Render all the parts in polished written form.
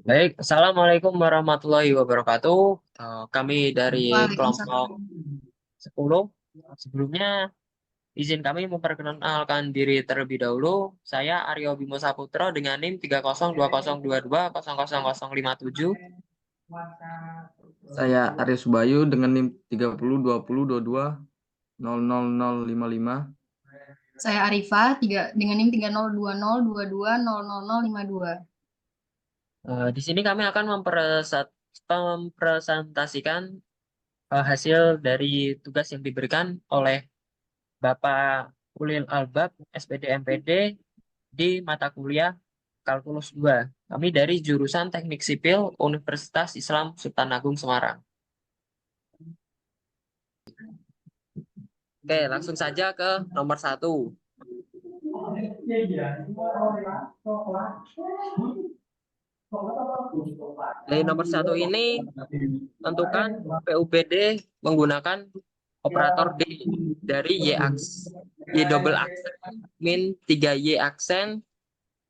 Baik, Assalamualaikum warahmatullahi wabarakatuh. Kami dari kelompok Waalaikumsalam. 10. Sebelumnya, izin kami memperkenalkan diri terlebih dahulu. Saya Aryo Bimo Saputra dengan NIM 302022000057. Saya Aris Bayu dengan NIM 302022220055. Saya Arifah dengan NIM 302022220052. Di sini kami akan mempresentasikan hasil dari tugas yang diberikan oleh Bapak Ulil Albab, SPD MPD, di mata kuliah Kalkulus 2. Kami dari jurusan Teknik Sipil Universitas Islam Sultan Agung Semarang. Oke, langsung saja ke nomor 1. Dari nomor 1 ini, tentukan PUBD menggunakan operator D dari Y aks, Y double aksen min 3Y aksen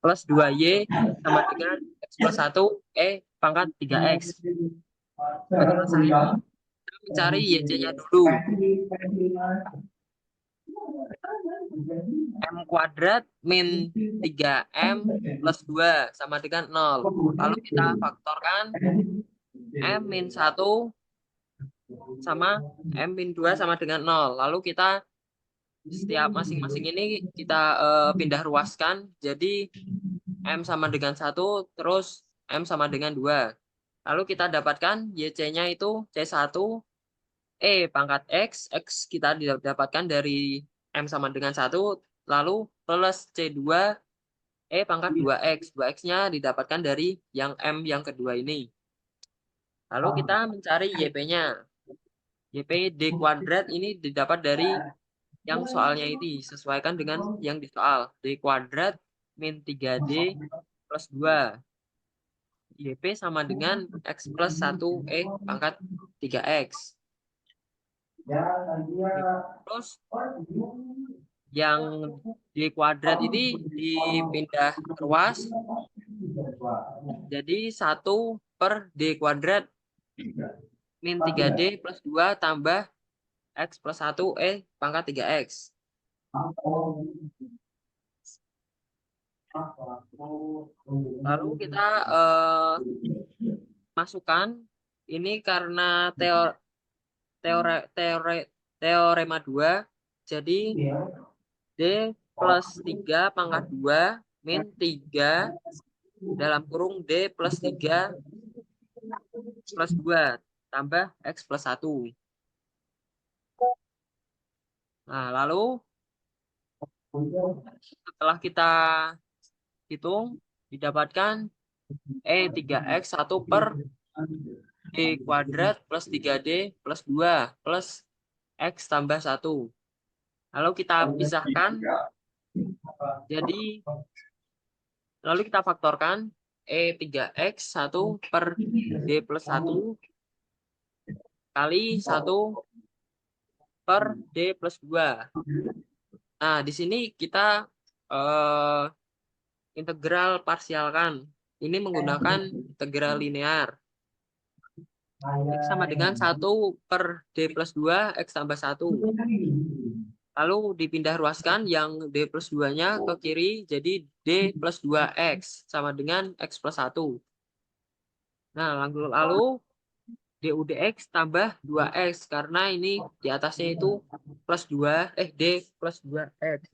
plus 2Y sama dengan X plus 1 pangkat 3X. Menurut saya, kita mencari YC-nya dulu. M kuadrat min 3M plus 2 sama dengan 0. Lalu kita faktorkan M min 1 sama M min 2 sama dengan 0. Lalu kita setiap masing-masing ini kita pindah ruaskan. Jadi M sama dengan 1, terus M sama dengan 2. Lalu kita dapatkan YC-nya itu C1 pangkat X kita didapatkan dari M sama dengan 1, lalu plus C2 pangkat 2X. 2X-nya didapatkan dari yang M yang kedua ini. Lalu kita mencari YP-nya. YP D kuadrat ini didapat dari yang soalnya ini. Sesuaikan dengan yang di soal. D kuadrat min 3D plus 2. YP sama dengan X plus 1 pangkat 3X. Terus yang D kuadrat ini dipindah ruas. Jadi 1 per D kuadrat min 3D plus 2 tambah X plus 1 pangkat 3X. Lalu kita masukkan ini karena teorema 2, jadi D plus 3 pangkat 2 min 3 dalam kurung D plus 3 plus 2 tambah X plus 1. Nah, lalu setelah kita hitung, didapatkan 3X 1 per D kuadrat plus 3D plus 2 plus X tambah 1. Lalu kita pisahkan, jadi lalu kita faktorkan 3X 1 per D plus 1 kali 1 per D plus 2. Nah, di sini kita integral parsialkan. Ini menggunakan integral linear. X sama dengan 1 per D plus 2, X tambah 1. Lalu dipindah ruaskan yang D plus 2-nya ke kiri, jadi D plus 2X sama dengan X plus 1. Nah, lalu DUDX tambah 2X, karena ini di atasnya itu plus 2, D plus 2X.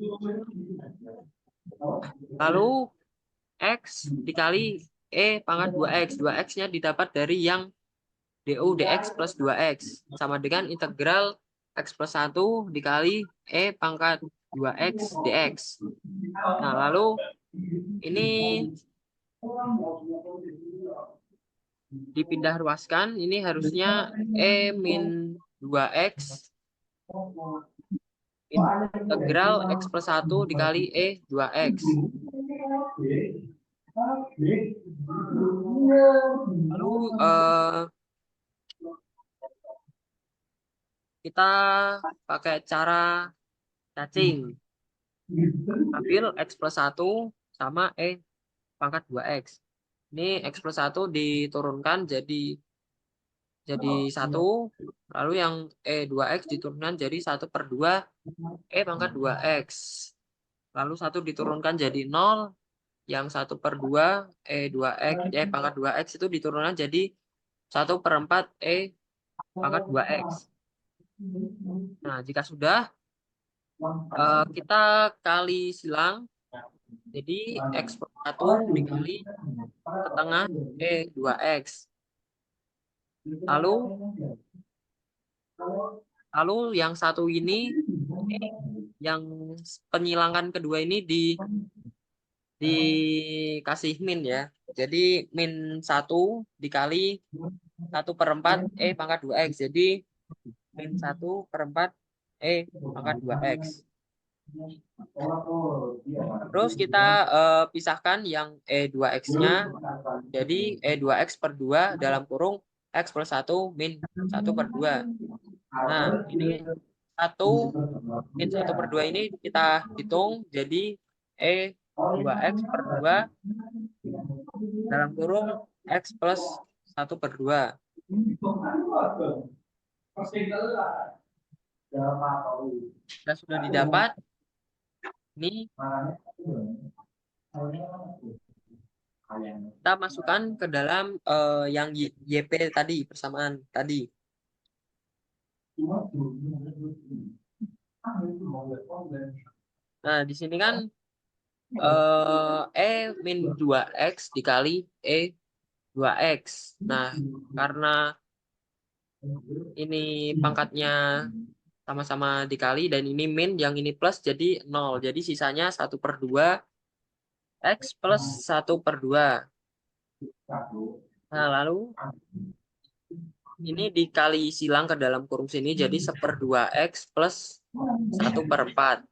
Lalu X dikali pangkat 2X. 2X-nya didapat dari yang DU dx plus 2X. Sama dengan integral X plus 1 dikali pangkat 2X dx. Nah, lalu ini dipindah ruaskan. Ini harusnya min 2X integral X plus 1 dikali 2X. Lalu kita pakai cara cacing. Ambil X plus 1 sama E pangkat 2X. Ini X plus 1 diturunkan jadi 1. Lalu yang E2X diturunkan jadi 1/2 E pangkat 2X. Lalu 1 diturunkan jadi 0. Yang 1/2 E2X, E pangkat 2X itu diturunkan jadi 1/4 E pangkat 2X. Nah, jika sudah, kita kali silang. Jadi X per 1 dikali setengah E2X. Lalu yang satu ini, yang penyilangan kedua ini dikasih min ya. Jadi min 1 dikali 1/4 E pangkat 2X. Jadi min 1/4 E pangkat 2X. Terus kita pisahkan yang E2X-nya. Jadi E2X/2 dalam kurung X plus 1 min 1/2. Nah, ini 1 min 1/2 ini kita hitung. Jadi E2X/2 dalam kurung X plus 1/2. Nah, sudah didapat. Ini kita masukkan ke dalam yang YP tadi, persamaan tadi. Nah, di sini kan E min 2X dikali E2X. Nah, karena ini pangkatnya sama-sama dikali dan ini min, yang ini plus, jadi 0. Jadi sisanya 1/2 X plus 1/2. Nah, lalu ini dikali silang ke dalam kurung sini jadi 1/2X plus 1/4.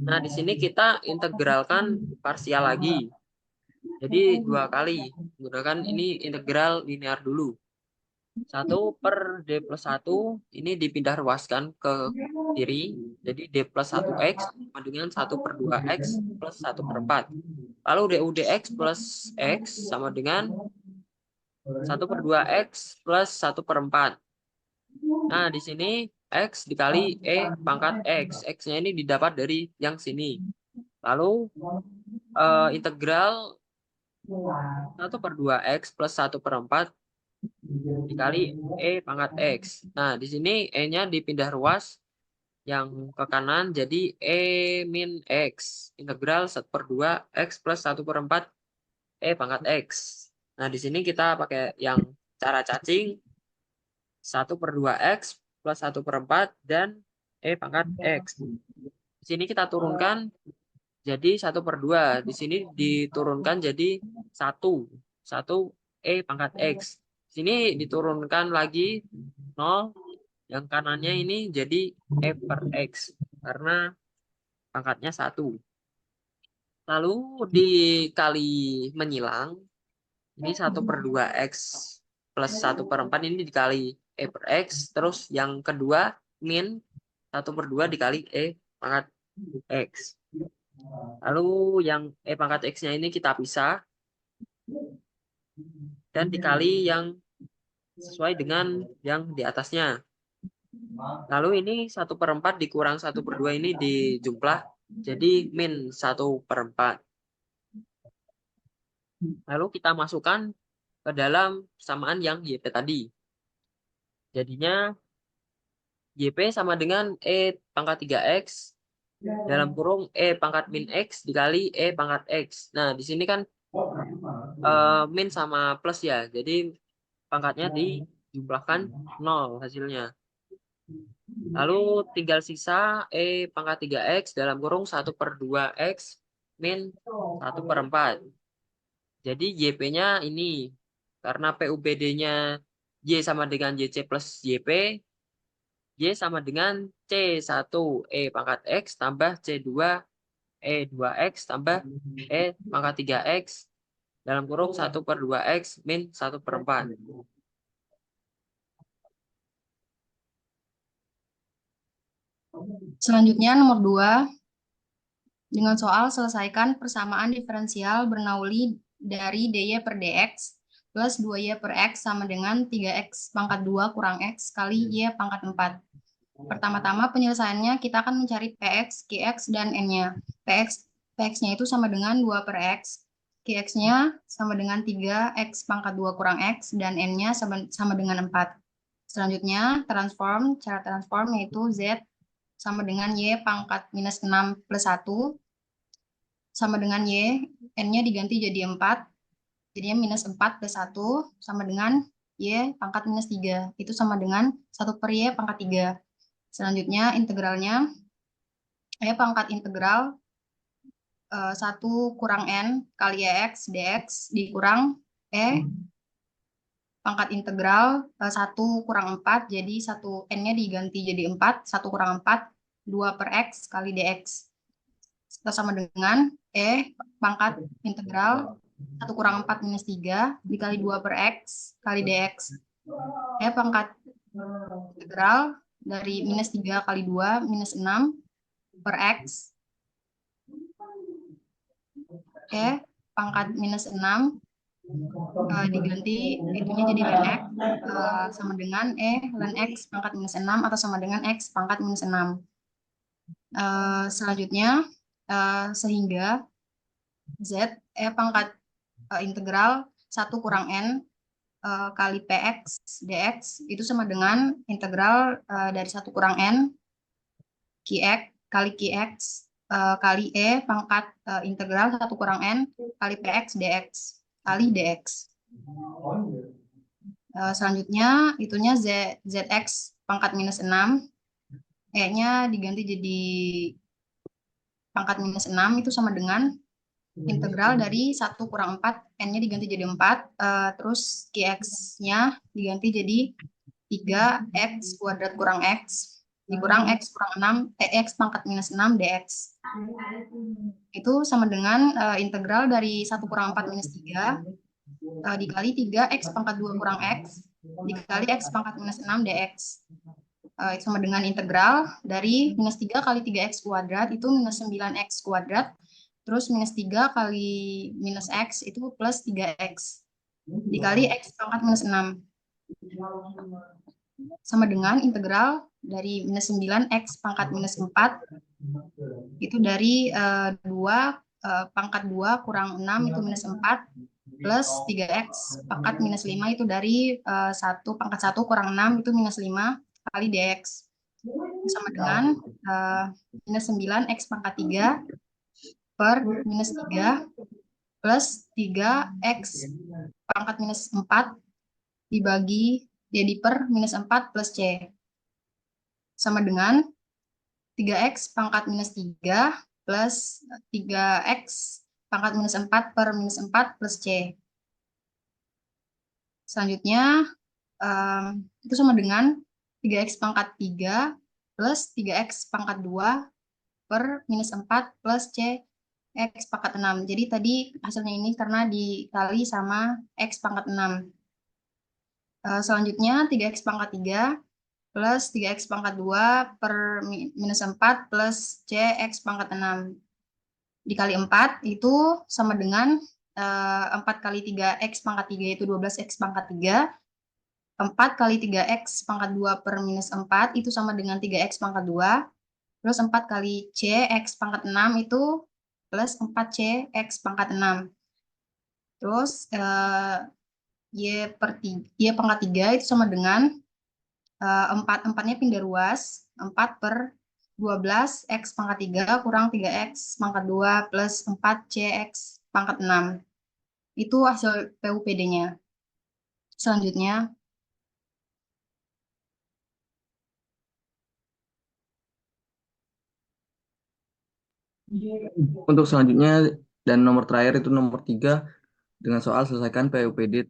Nah, di sini kita integralkan parsial lagi. Jadi 2 kali. Gunakan ini integral linear dulu. 1/D plus 1 ini dipindah ruaskan ke kiri. Jadi D plus 1X sama dengan 1/2X plus 1/4. Lalu DUDX plus X sama dengan 1/2X plus 1/4. Nah, di sini X dikali E pangkat X. X-nya ini didapat dari yang sini. Lalu integral 1/2X plus 1/4 dikali E pangkat X. Nah, di sini E-nya dipindah ruas yang ke kanan jadi E min X. Integral 1/2 X plus 1/4 E pangkat X. Nah, di sini kita pakai yang cara cacing 1/2X plus 1/4 dan E pangkat X. Di sini kita turunkan jadi 1/2. Di sini diturunkan jadi 1. 1 E pangkat X. Di sini diturunkan lagi 0. Yang kanannya ini jadi E per X. Karena pangkatnya 1. Lalu dikali menyilang. Ini 1/2X plus 1/4 ini dikali E per X. Terus yang kedua min 1/2 dikali E pangkat X. Lalu yang E pangkat X-nya ini kita pisah. Dan dikali yang sesuai dengan yang di atasnya. Lalu ini 1/4 dikurang 1/2 ini dijumlah. Jadi min 1/4. Lalu kita masukkan ke dalam persamaan yang YP tadi. Jadinya YP sama dengan E pangkat 3X dalam kurung E pangkat min X dikali E pangkat X. Nah, di sini kan min sama plus ya. Jadi pangkatnya dijumlahkan 0 hasilnya. Lalu tinggal sisa E pangkat 3X dalam kurung 1/2X min 1/4. Jadi YP-nya ini. Karena PUBD-nya Y sama dengan YC plus YP, Y sama dengan C1 E pangkat X tambah C2 E2X tambah E pangkat 3X dalam kurung 1/2X min 1/4. Selanjutnya nomor 2. Dengan soal selesaikan persamaan diferensial Bernoulli dari dy per dx plus 2y per x sama dengan 3x pangkat 2 kurang x kali y pangkat 4. Pertama-tama penyelesaiannya kita akan mencari px, qx, dan n-nya. Px-nya itu sama dengan 2 per x, qx-nya sama dengan 3x pangkat 2 kurang x, dan n-nya sama dengan 4. Selanjutnya, cara transform yaitu z sama dengan y pangkat minus 6 plus 1 sama dengan y, n-nya diganti jadi 4, jadinya minus 4 plus 1 sama dengan y pangkat minus 3, itu sama dengan 1 per y pangkat 3. Selanjutnya integralnya, y pangkat integral 1 kurang n kali x dx dikurang e pangkat integral 1 kurang 4, jadi 1 n-nya diganti jadi 4, 1 kurang 4, 2 per x kali dx. Sama dengan E pangkat integral 1 kurang 4 minus 3 dikali 2 per x kali dx. E pangkat integral dari minus 3 kali 2 minus 6 per x. E pangkat minus 6 diganti itunya jadi ln x sama dengan E ln x pangkat minus 6 atau sama dengan x pangkat minus 6. Selanjutnya sehingga z E pangkat integral 1 kurang n kali px dx itu sama dengan integral dari 1 kurang n qx kali e pangkat integral 1 kurang n kali px dx kali dx. Selanjutnya itunya zx pangkat minus 6, e-nya diganti jadi pangkat minus 6 itu sama dengan integral dari 1 kurang 4, n-nya diganti jadi 4, terus qx-nya diganti jadi 3x kuadrat kurang x dikurang x kurang 6, x pangkat minus 6 dx. Itu sama dengan integral dari 1 kurang 4 minus 3 dikali 3x pangkat 2 kurang x dikali x pangkat minus 6 dx. Sama dengan integral dari minus 3 kali 3x kuadrat itu minus 9x kuadrat, terus minus 3 kali minus x itu plus 3x dikali x pangkat minus 6 sama dengan integral dari minus 9x pangkat minus 4 itu dari 2 pangkat 2 kurang 6 itu minus 4 plus 3x pangkat minus 5 itu dari 1 pangkat 1 kurang 6 itu minus 5 kali dx sama dengan minus 9x pangkat 3 per minus 3 plus 3x pangkat minus 4 dibagi jadi per minus 4 plus c sama dengan 3x pangkat minus 3 plus 3x pangkat minus 4 per minus 4 plus c. Selanjutnya itu sama dengan 3x pangkat 3 plus 3x pangkat 2 per minus 4 plus c x pangkat 6. Jadi tadi hasilnya ini karena dikali sama x pangkat 6. Selanjutnya 3x pangkat 3 plus 3x pangkat 2 per minus 4 plus c x pangkat 6. Dikali 4 itu sama dengan 4 kali 3x pangkat 3 itu 12x pangkat 3. 4 kali 3x pangkat 2 per minus 4 itu sama dengan 3x pangkat 2. Terus 4 kali c x pangkat 6 itu plus 4c x pangkat 6. Terus y pangkat 3 itu sama dengan 4-nya pindah ruas, 4 per 12 x pangkat 3 kurang 3x pangkat 2 plus 4c x pangkat 6. Itu hasil PUPD-nya. Selanjutnya, Untuk selanjutnya dan nomor terakhir itu nomor 3 dengan soal selesaikan PUPD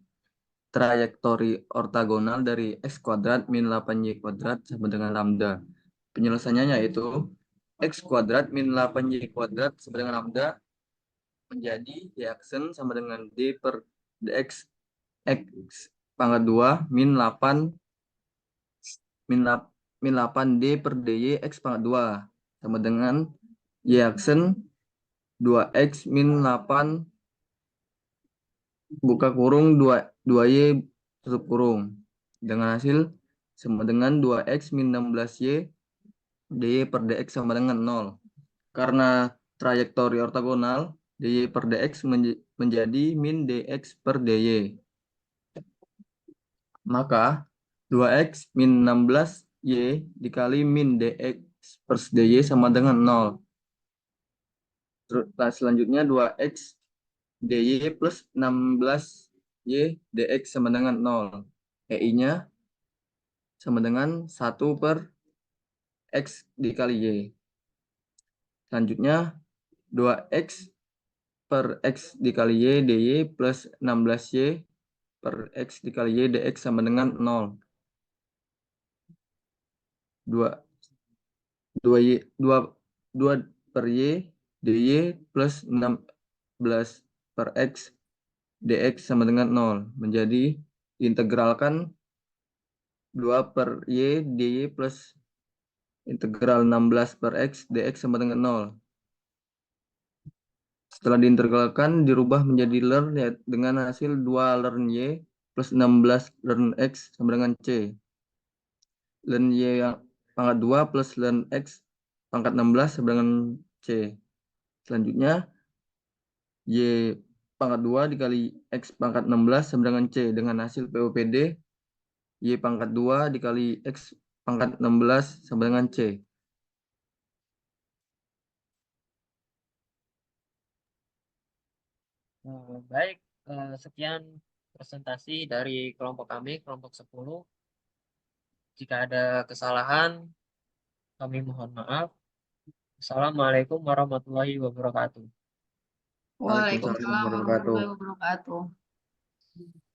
trayektori ortogonal dari x kuadrat min 8y kuadrat sama dengan lambda. Penyelesaiannya yaitu x kuadrat min 8y kuadrat sama dengan lambda menjadi y-aksen sama dengan d per dx x pangkat 2 min 8 d per dy x pangkat 2 sama dengan y-aksen 2x min 8 buka kurung 2y tutup kurung dengan hasil sama dengan 2x min 16y dy per dx sama dengan 0. Karena trayektori ortogonal, dy per dx menjadi min dx per dy. Maka 2x min 16y dikali min dx per dy sama dengan 0. Terus selanjutnya 2x dy plus 16y dx sama dengan 0. EI-nya sama dengan 1 per x dikali y. Selanjutnya 2x per x dikali y dy plus 16y per x dikali y dx sama dengan 0. 2 per y dy plus 16 per x dx sama dengan 0. Menjadi integralkan 2 per y dy plus integral 16 per x dx sama dengan 0. Setelah diintegralkan dirubah menjadi ln ya, dengan hasil 2 ln y plus 16 ln x sama dengan c. Ln y yang pangkat 2 plus ln x pangkat 16 sama dengan c. Selanjutnya y pangkat 2 dikali x pangkat 16 sama dengan c dengan hasil PUPD y pangkat 2 dikali x pangkat 16 sama dengan c. Baik, sekian presentasi dari kelompok kami, kelompok 10. Jika ada kesalahan, kami mohon maaf. Assalamualaikum warahmatullahi wabarakatuh. Waalaikumsalam Waalaikumsalam warahmatullahi wabarakatuh. warahmatullahi wabarakatuh.